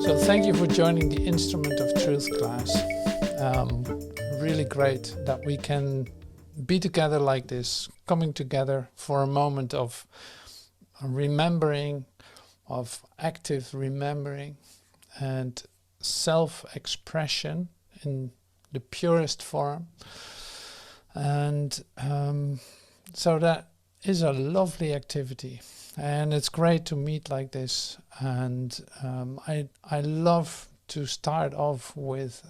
So thank you for joining the Instrument of Truth class. Really great that we can be together like this, coming together for a moment of remembering, of active remembering and self-expression in the purest form. And so that is a lovely activity. And it's great to meet like this, and I love to start off with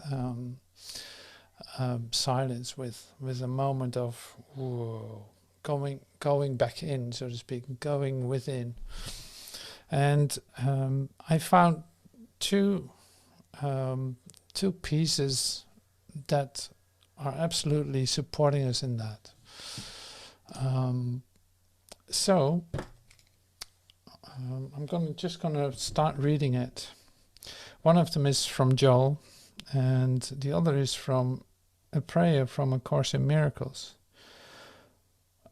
silence, with a moment of whoa, going back in, so to speak, going within. And I found two pieces that are absolutely supporting us in that. I'm just gonna start reading it. One of them is from Joel, and the other is from a prayer from A Course in Miracles.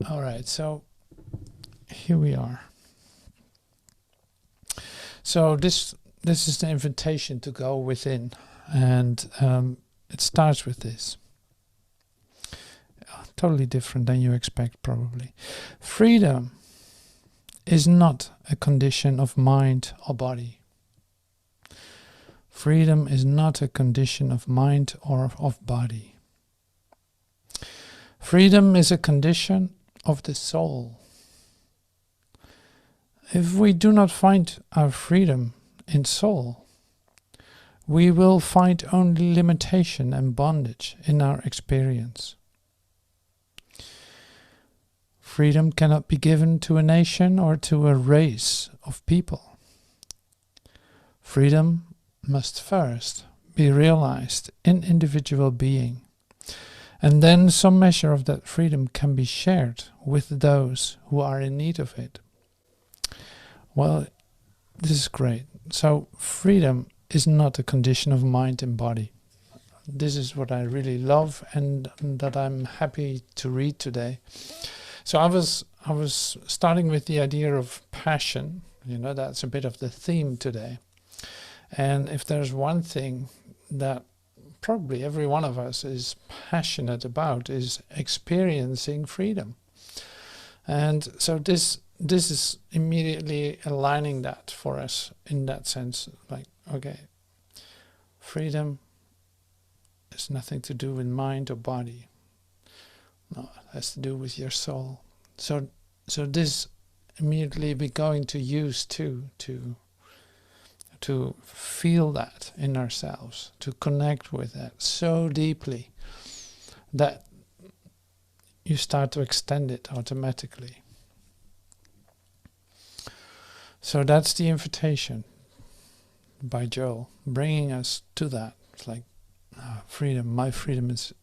All right, so here we are. So this is the invitation to go within, and it starts with this. Totally different than you expect, probably. Freedom is not a condition of mind or body. Freedom is not a condition of mind or of body. Freedom is a condition of the soul. If we do not find our freedom in soul, we will find only limitation and bondage in our experience. Freedom cannot be given to a nation or to a race of people. Freedom must first be realized in individual being, and then some measure of that freedom can be shared with those who are in need of it. Well, this is great. So freedom is not a condition of mind and body. This is what I really love and that I'm happy to read today. So I was starting with the idea of passion. You know, that's a bit of the theme today. And if there's one thing that probably every one of us is passionate about, is experiencing freedom. And so this is immediately aligning that for us in that sense. Like, okay, freedom has nothing to do with mind or body. No, it has to do with your soul. So this immediately we're going to use too, to feel that in ourselves, to connect with that so deeply that you start to extend it automatically. So that's the invitation by Joel, bringing us to that. It's like freedom. My freedom is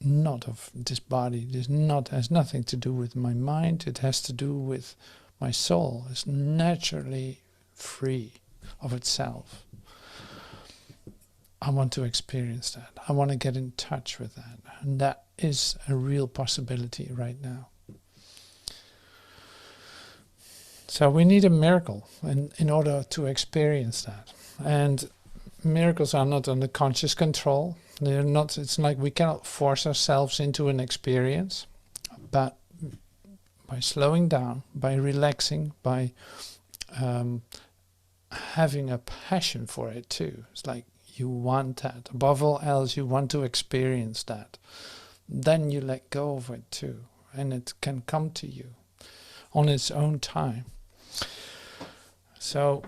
not of this body. Has nothing to do with my mind. It has to do with my soul. It's naturally free of itself. I want to experience that. I want to get in touch with that. And that is a real possibility right now. So we need a miracle in order to experience that. And miracles are not under conscious control. They're not. It's like we cannot force ourselves into an experience, but by slowing down, by relaxing, by having a passion for it too. It's like you want that. Above all else, you want to experience that. Then you let go of it too, and it can come to you on its own time. So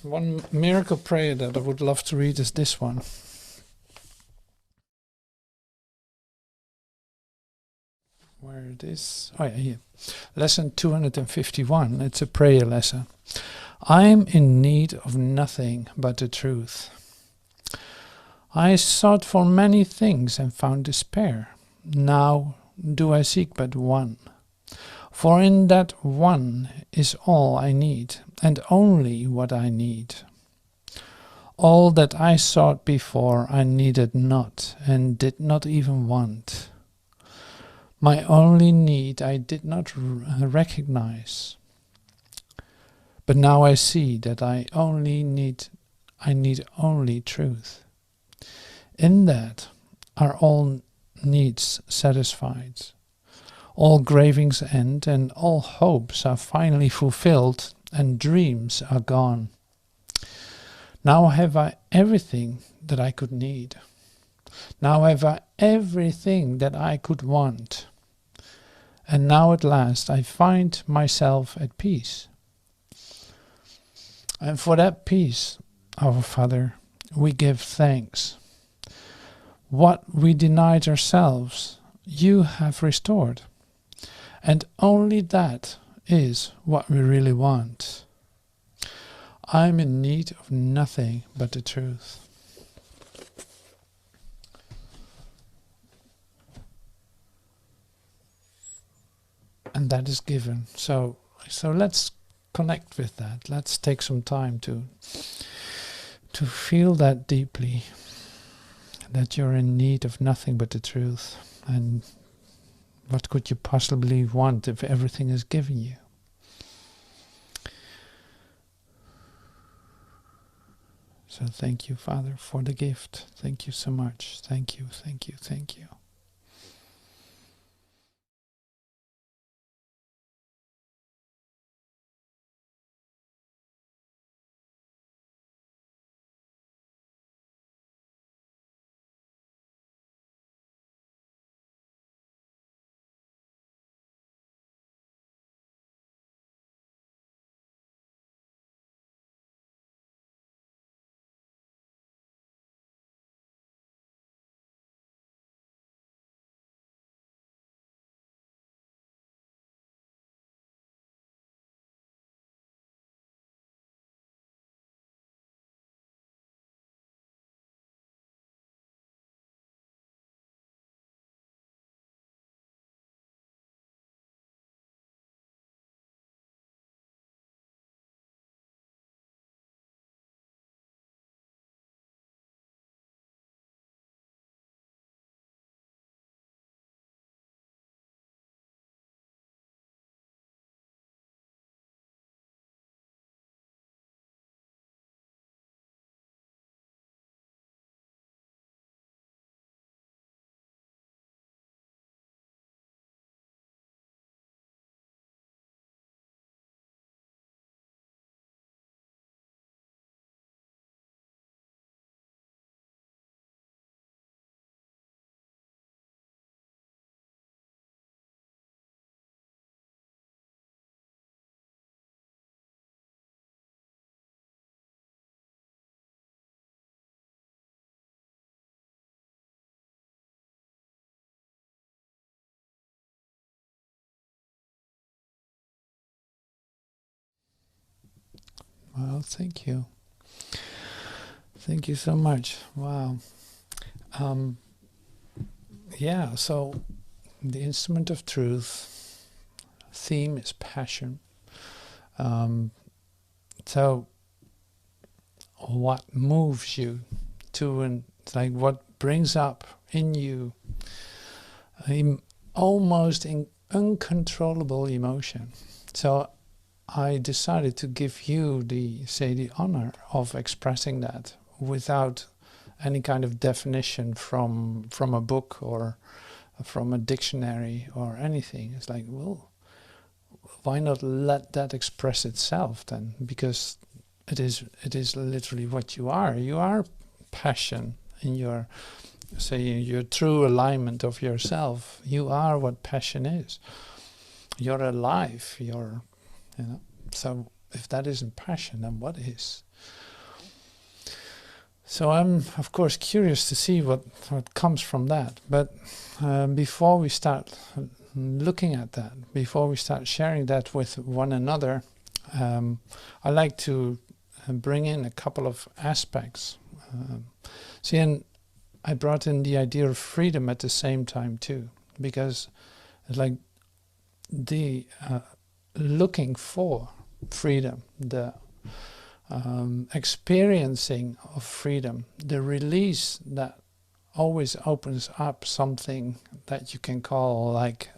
one miracle prayer that I would love to read is this one. Where it is? Oh yeah, here. Lesson 251. It's a prayer lesson. I'm in need of nothing but the truth. I sought for many things and found despair. Now do I seek but one. For in that one is all I need, and only what I need. All that I sought before I needed not, and did not even want. My only need I did not recognize. But now I see that I I need only truth. In that are all needs satisfied. All cravings end and all hopes are finally fulfilled and dreams are gone. Now have I everything that I could need. Now have I everything that I could want. And now at last I find myself at peace. And for that peace, our Father, we give thanks. What we denied ourselves, you have restored. And only that is what we really want. I am in need of nothing but the truth. And that is given. So let's connect with that. Let's take some time to feel that deeply, that you're in need of nothing but the truth. And what could you possibly want if everything is given you? So thank you, Father, for the gift. Thank you so much. Thank you, thank you, thank you. Well, thank you. Thank you so much. Wow. Yeah, so the instrument of truth, theme is passion. So what moves you to, and like what brings up in you almost uncontrollable emotion. So I decided to give you the honor of expressing that without any kind of definition from a book or from a dictionary or anything. It's like, well, why not let that express itself then? Because it is literally what you are. You are passion in your, say, your true alignment of yourself. You are what passion is. You're alive. You're, you know. So if that isn't passion, then what is? So I'm, of course, curious to see what comes from that. But before we start looking at that, before we start sharing that with one another, I like to bring in a couple of aspects. See, and I brought in the idea of freedom at the same time too, because it's like the looking for freedom, the experiencing of freedom, the release that always opens up something that you can call like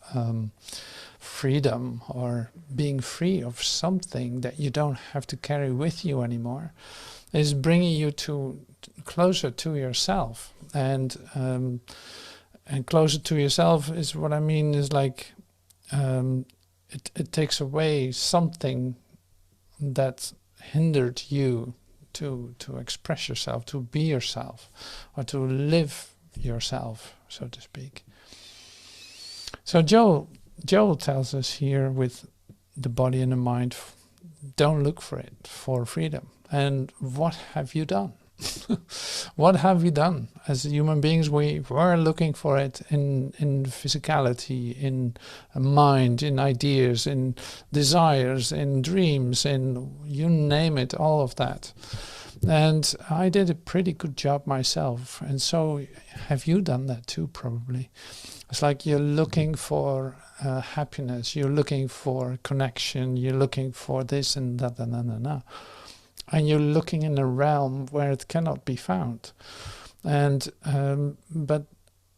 freedom, or being free of something that you don't have to carry with you anymore. is bringing you to closer to yourself, and closer to yourself is what I mean is like it takes away something that hindered you to express yourself, to be yourself, or to live yourself, so to speak. So Joel tells us here with the body and the mind, don't look for it, for freedom. And what have you done? What have we done? As human beings, we were looking for it in physicality, in mind, in ideas, in desires, in dreams, in you name it, all of that. And I did a pretty good job myself. And so have you done that too, probably? It's like you're looking for happiness, you're looking for connection, you're looking for this and that and that. And you're looking in a realm where it cannot be found. And but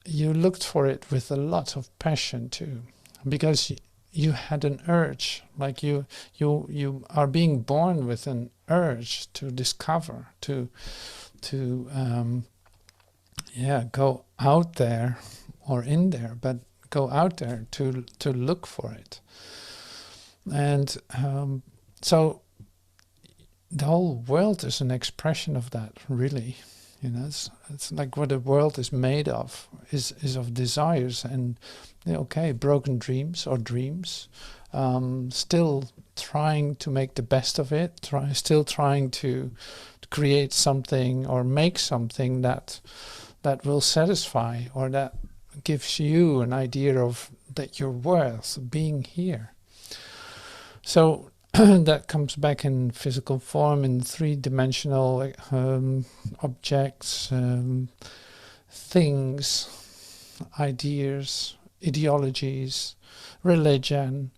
you looked for it with a lot of passion too, because you had an urge, like you are being born with an urge to discover, to go out there or in there, but go out there to look for it. And so the whole world is an expression of that, really. You know, it's like what the world is made of is of desires and, broken dreams or dreams. Still trying to make the best of it. Still trying to create something or make something that will satisfy, or that gives you an idea of that you're worth being here. So that comes back in physical form, in three-dimensional objects, things, ideas, ideologies, religion,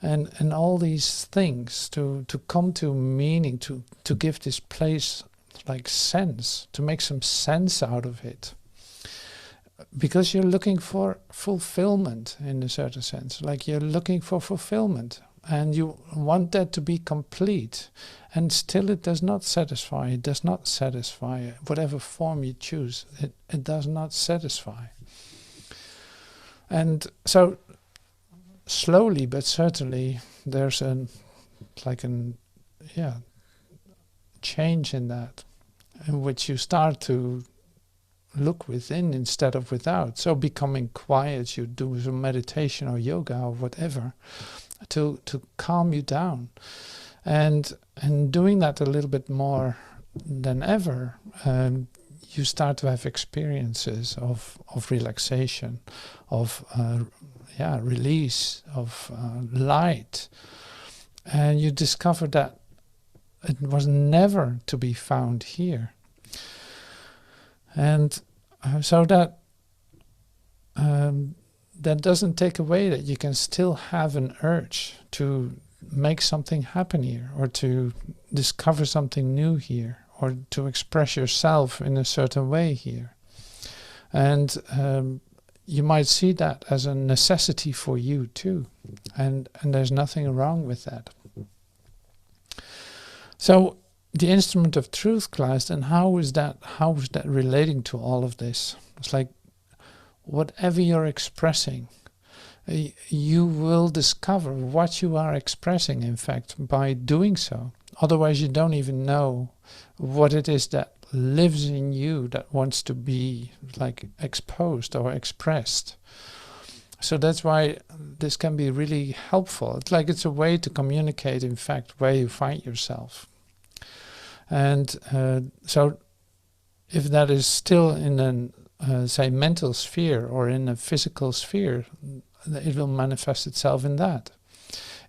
and all these things to come to meaning, to give this place like sense, to make some sense out of it. Because you're looking for fulfillment in a certain sense, like you're looking for fulfillment. And you want that to be complete, and still it does not satisfy. It does not satisfy. Whatever form you choose, it does not satisfy. And so slowly but certainly there's change in that, in which you start to look within instead of without. So becoming quiet, you do some meditation or yoga or whatever, to calm you down, and doing that a little bit more than ever, you start to have experiences of relaxation, of release, of light, and you discover that it was never to be found here. And so that that doesn't take away that you can still have an urge to make something happen here, or to discover something new here, or to express yourself in a certain way here. And you might see that as a necessity for you too. And there's nothing wrong with that. So the instrument of truth class, and how is that relating to all of this? It's like, whatever you're expressing, you will discover what you are expressing, in fact, by doing so. Otherwise, you don't even know what it is that lives in you that wants to be like exposed or expressed. So that's why this can be really helpful. It's a way to communicate, in fact, where you find yourself. And so if that is still in an say mental sphere or in a physical sphere, it will manifest itself in that.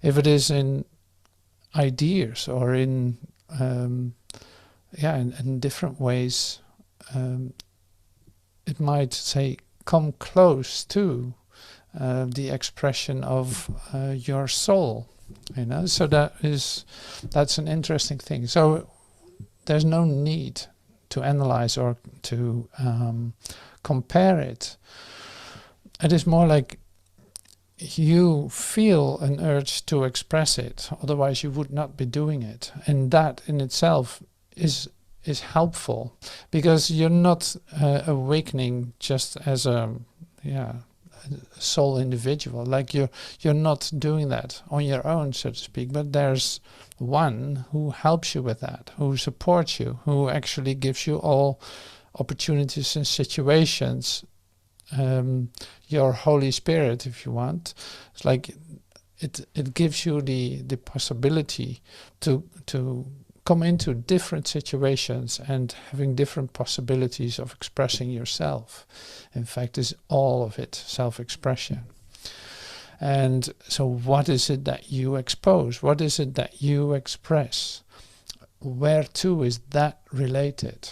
If it is in ideas or in different ways, it might say come close to the expression of your soul, so that's an interesting thing. So there's no need to analyze or to compare it. It is more like you feel an urge to express it, otherwise you would not be doing it. And that in itself is is helpful, because you're not awakening just as a sole individual. Like you're not doing that on your own, so to speak, but there's one who helps you with that, who supports you, who actually gives you all opportunities and situations, your Holy Spirit, if you want. It's like it gives you the possibility to come into different situations and having different possibilities of expressing yourself. In fact, is all of it self-expression. And so what is it that you expose? What is it that you express? Where to is that related?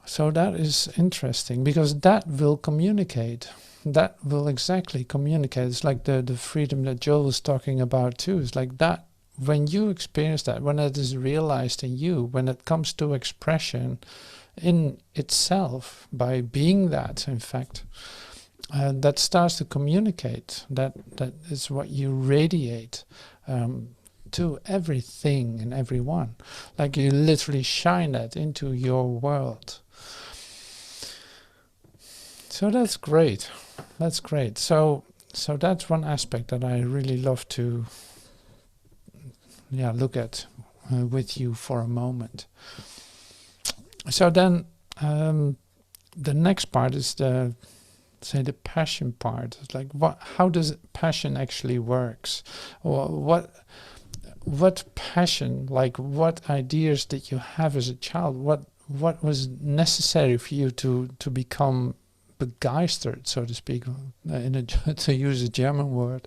So that is interesting, because that will communicate. That will exactly communicate. It's like the freedom that Joel was talking about too. It's like that. When you experience that, when it is realized in you, when it comes to expression in itself, by being that, in fact, that starts to communicate. That is what you radiate to everything and everyone. Like you literally shine that into your world. So that's great. That's great. So that's one aspect that I really love to look at with you for a moment. So then the next part is the passion part. It's like how does passion actually works? Or what passion, like what ideas did you have as a child? What was necessary for you to become begeistert, so to speak, to use a German word?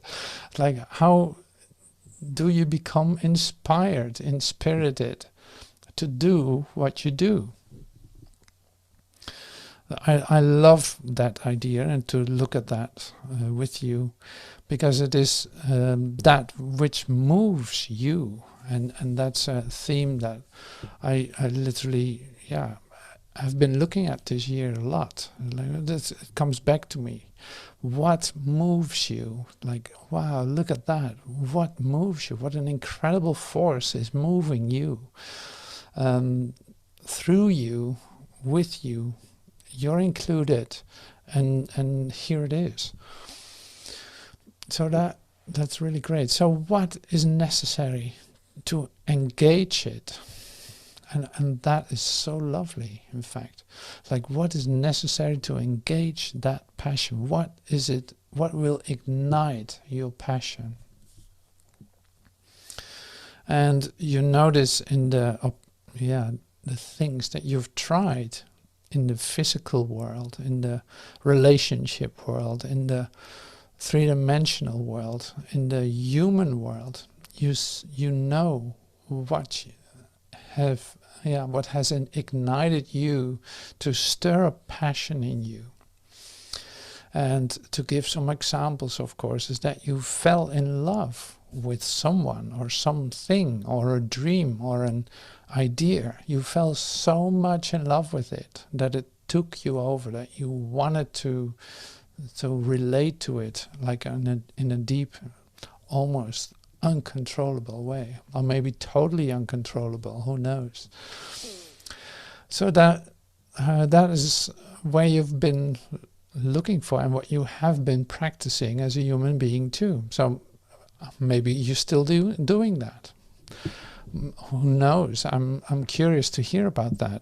Like, how do you become inspired, inspirited to do what you do? I love that idea, and to look at that with you, because it is that which moves you, and that's a theme that I literally I've been looking at this year a lot. Like it comes back to me. What moves you? Like, wow, look at that. What moves you? What an incredible force is moving you, through you, with you. You're included, and here it is. So that's really great. So what is necessary to engage it? And that is so lovely, in fact. Like, what is necessary to engage that passion? What is it? What will ignite your passion? And you notice in the things that you've tried in the physical world, in the relationship world, in the three-dimensional world, in the human world, you know what what has ignited you to stir a passion in you. And to give some examples, of course, is that you fell in love with someone or something or a dream or an idea. You fell so much in love with it that it took you over, that you wanted to relate to it, like in a deep, almost uncontrollable way, or maybe totally uncontrollable, who knows. So that is where you've been looking for, and what you have been practicing as a human being too. So maybe you're still doing that. Who knows? I'm curious to hear about that,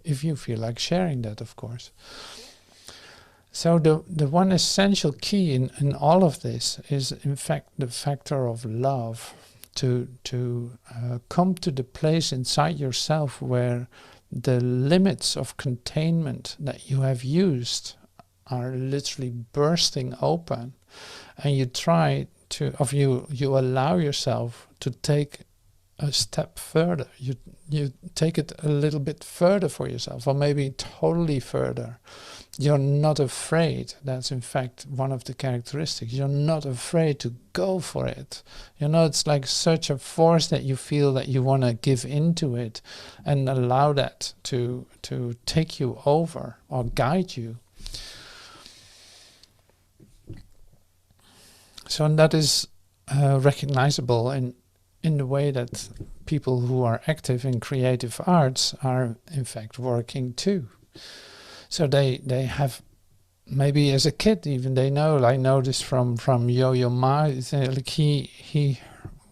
if you feel like sharing that, of course. So the one essential key in all of this is, in fact, the factor of love, to come to the place inside yourself where the limits of containment that you have used are literally bursting open, and you try to, you allow yourself to take a step further. You take it a little bit further for yourself, or maybe totally further. You're not afraid. That's in fact one of the characteristics. You're not afraid to go for it. You know, it's like such a force that you feel that you want to give into it and allow that to take you over or guide you. So that is recognizable in in the way that people who are active in creative arts are in fact working too. So they have, maybe as a kid even, they know, I know this from Yo-Yo Ma, like he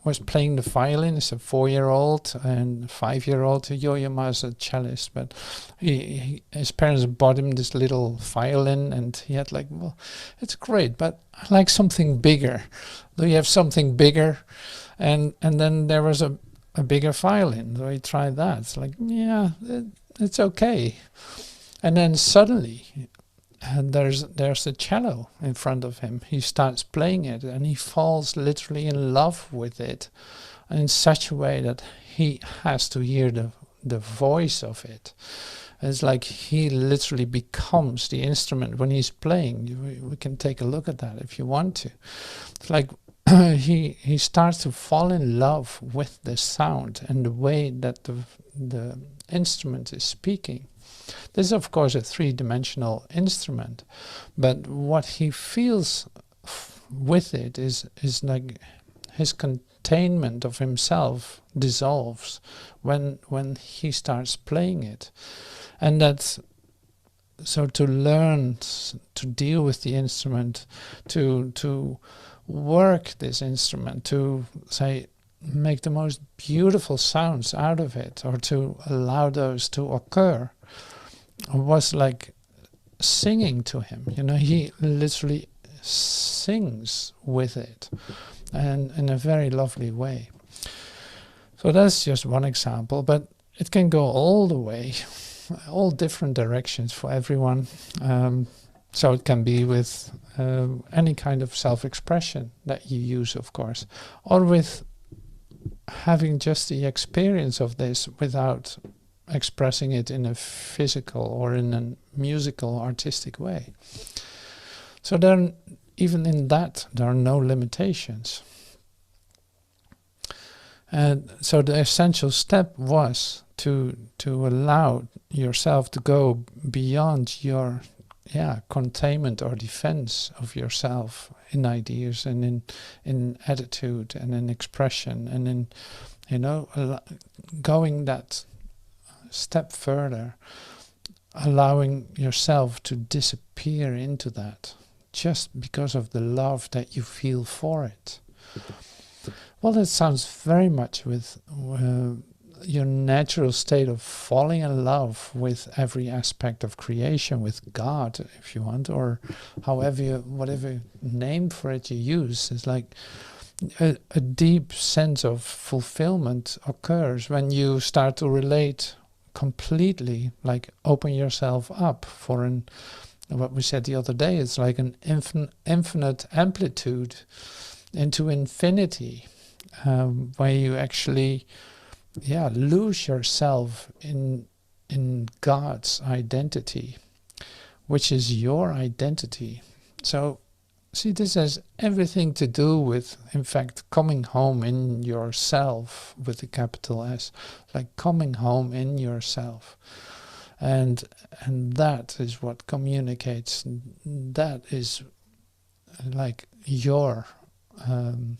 was playing the violin as a 4-year-old and 5-year-old. Yo-Yo Ma is a cellist, but his parents bought him this little violin, and he had like, well, it's great, but I like something bigger. Do you have something bigger? And then there was a bigger violin, so he tried that. It's like, yeah, it's okay. And then suddenly, and there's a cello in front of him. He starts playing it, and he falls literally in love with it, in such a way that he has to hear the voice of it. It's like he literally becomes the instrument when he's playing. We can take a look at that if you want to. It's like he starts to fall in love with the sound and the way that the instrument is speaking. This is of course a 3-dimensional instrument, but what he feels with it is like his containment of himself dissolves when he starts playing it. And that's so, to learn to deal with the instrument, to work this instrument, to say make the most beautiful sounds out of it, or to allow those to occur, was like singing to him. You know, he literally sings with it, and in a very lovely way. So that's just one example, but it can go all the way, all different directions for everyone. So it can be with any kind of self-expression that you use, of course, or with having just the experience of this without expressing it in a physical or in a musical, artistic way. So then, even in that, there are no limitations. And so the essential step was to allow yourself to go beyond your containment or defense of yourself in ideas and in attitude and in expression, and in, you know, going that step further, allowing yourself to disappear into that just because of the love that you feel for it. Well, that sounds very much with your natural state of falling in love with every aspect of creation, with God, if you want, or however whatever name for it you use. It's like a deep sense of fulfillment occurs when you start to relate completely, like open yourself up for what we said the other day, it's like an infinite amplitude into infinity, where you actually lose yourself in God's identity, which is your identity. So see, this has everything to do with, in fact, coming home in yourself with a capital S, like coming home in yourself. And that is what communicates. That is like your, I'm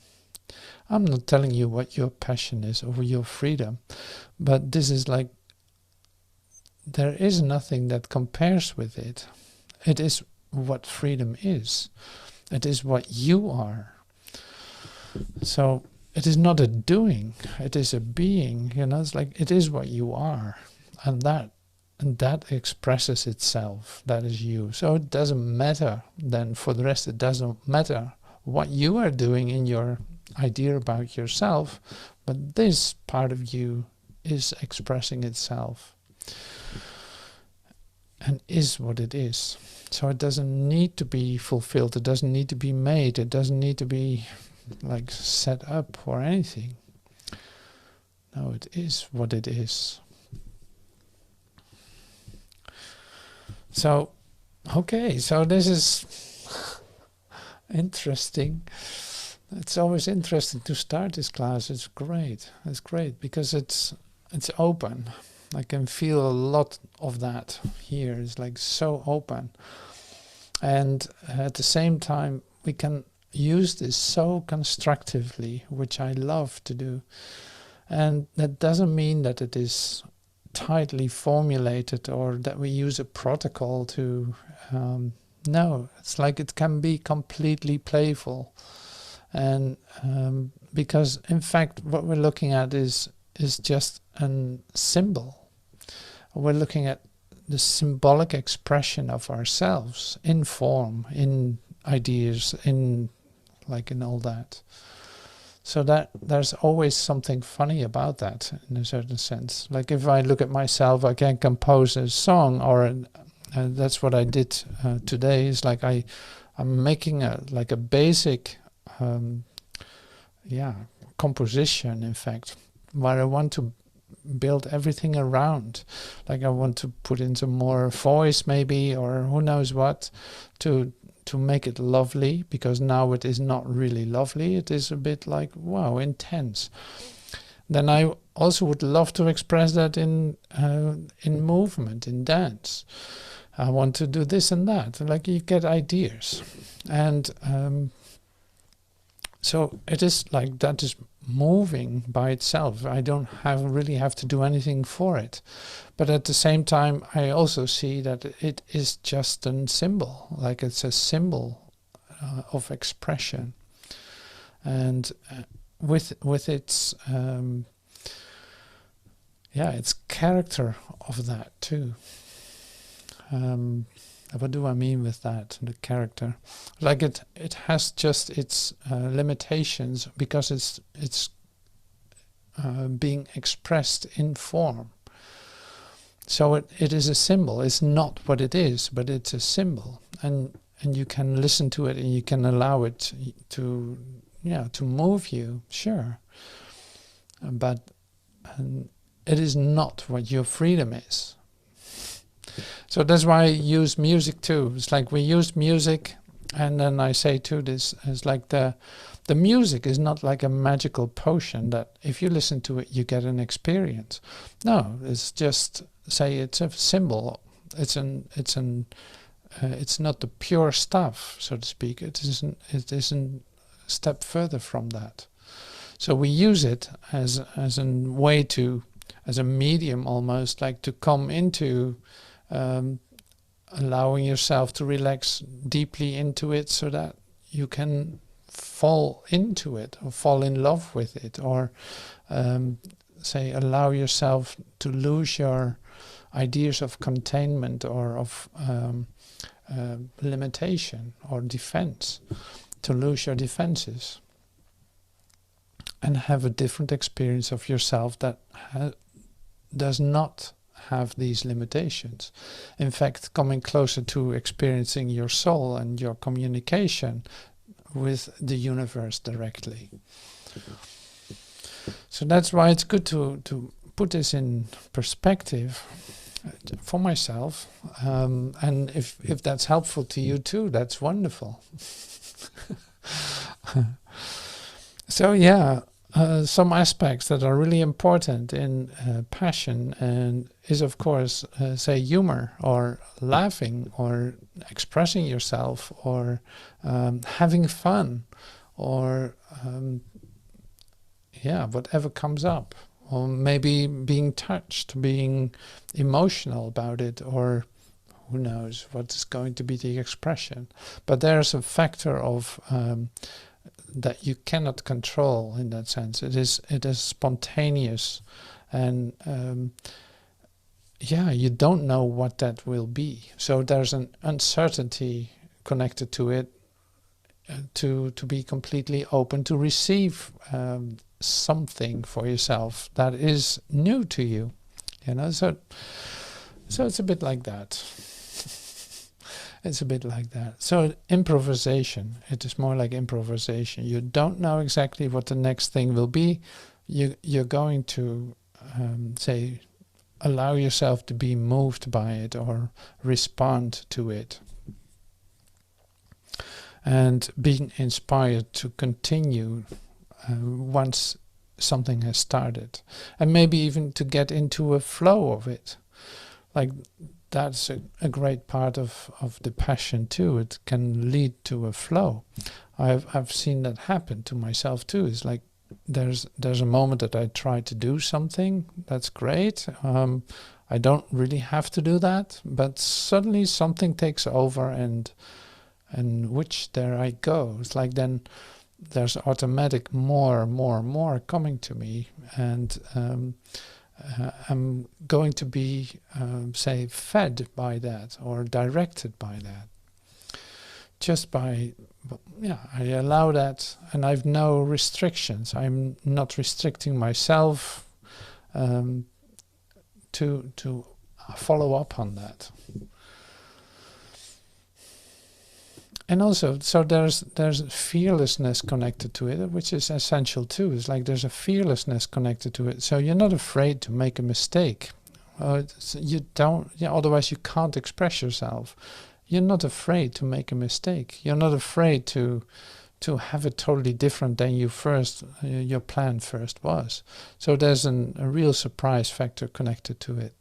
not telling you what your passion is or your freedom, but this is like, there is nothing that compares with it. It is what freedom is. It is what you are. So it is not a doing, it is a being, you know, it's like it is what you are. And that expresses itself. That is you. So it doesn't matter then, for the rest, it doesn't matter what you are doing in your idea about yourself, but this part of you is expressing itself and is what it is. So it doesn't need to be fulfilled, it doesn't need to be made, it doesn't need to be like set up or anything. No, it is what it is. So, okay, so this is interesting. It's always interesting to start this class. It's great. It's great because it's open. I can feel a lot of that here. It's like so open. And at the same time, we can use this so constructively, which I love to do. And that doesn't mean that it is tightly formulated or that we use a protocol to no, it's like it can be completely playful. And because in fact what we're looking at is just a symbol. We're looking at the symbolic expression of ourselves in form, in ideas, in all that. So that there's always something funny about that in a certain sense. Like if I look at myself, I can compose a song, or that's what I did today. Is like I'm making a basic composition, in fact, where I want to build everything around. Like I want to put in some more voice maybe, or who knows what, to make it lovely, because now it is not really lovely. It is a bit like, wow, intense. Then I also would love to express that in movement, in dance. I want to do this and that. Like you get ideas. And so it is like that is moving by itself. I don't really have to do anything for it. But at the same time, I also see that it is just a symbol. Like it's a symbol of expression. And with its its character of that too. What do I mean with that? The character, like it has just its limitations, because it's being expressed in form. So it is a symbol. It's not what it is, but it's a symbol, and you can listen to it, and you can allow it to move you, sure. But it is not what your freedom is. So that's why I use music too. It's like we use music, and then I say too, this is like the music is not like a magical potion that if you listen to it you get an experience. No, it's just, say, it's a symbol. It's not the pure stuff, so to speak. It isn't a step further from that. So we use it as a way to, as a medium almost, like to come into allowing yourself to relax deeply into it, so that you can fall into it or fall in love with it, or say allow yourself to lose your ideas of containment or of limitation or defense, to lose your defenses and have a different experience of yourself that does not have these limitations. In fact, coming closer to experiencing your soul and your communication with the universe directly. So that's why it's good to put this in perspective for myself, and if that's helpful to you too, that's wonderful. So yeah, some aspects that are really important in passion and is, of course, say humor, or laughing, or expressing yourself, or having fun, or whatever comes up, or maybe being touched, being emotional about it, or who knows what is going to be the expression. But there's a factor of that you cannot control in that sense. It is spontaneous, and you don't know what that will be. So there's an uncertainty connected to it, to be completely open to receive something for yourself that is new to you. So it's a bit like that. It's a bit like that. So improvisation, it is more like improvisation. You don't know exactly what the next thing will be. You're going to, say, allow yourself to be moved by it or respond to it. And being inspired to continue once something has started. And maybe even to get into a flow of it. Like, that's a great part of the passion too. It can lead to a flow. I've seen that happen to myself too. It's like there's a moment that I try to do something that's great. I don't really have to do that, but suddenly something takes over, and which there I go. It's like then there's automatic more coming to me, and I'm going to be say fed by that or directed by that. Just by, I allow that, and I've no restrictions. I'm not restricting myself to follow up on that. And also, so there's fearlessness connected to it, which is essential too. It's like there's a fearlessness connected to it. So you're not afraid to make a mistake. You don't. Otherwise, you can't express yourself. You're not afraid to make a mistake. You're not afraid to have it totally different than your plan first was. So there's a real surprise factor connected to it.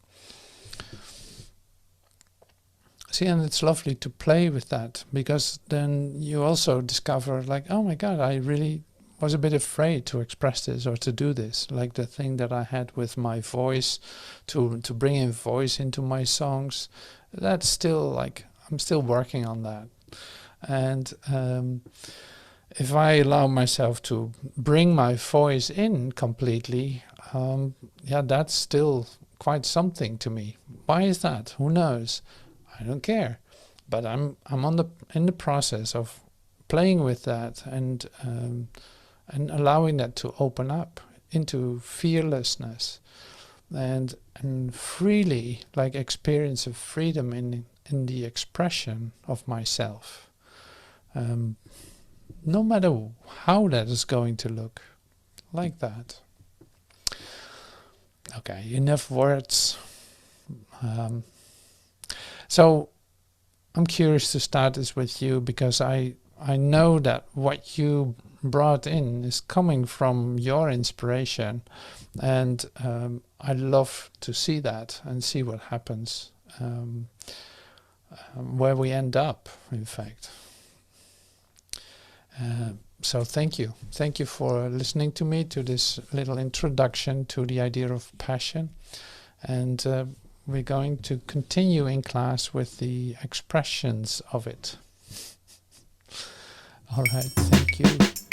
See, and it's lovely to play with that, because then you also discover, like, oh my God, I really was a bit afraid to express this or to do this. Like the thing that I had with my voice, to bring in voice into my songs. That's still like, I'm still working on that. And if I allow myself to bring my voice in completely, that's still quite something to me. Why is that? Who knows? I don't care, but I'm in the process of playing with that and allowing that to open up into fearlessness and freely, like, experience of freedom in the expression of myself, no matter how that is going to look, like that. Okay, enough words. So I'm curious to start this with you, because I know that what you brought in is coming from your inspiration, and I love to see that and see what happens, where we end up, in fact. So thank you for listening to me, to this little introduction to the idea of passion, and we're going to continue in class with the expressions of it. All right, thank you.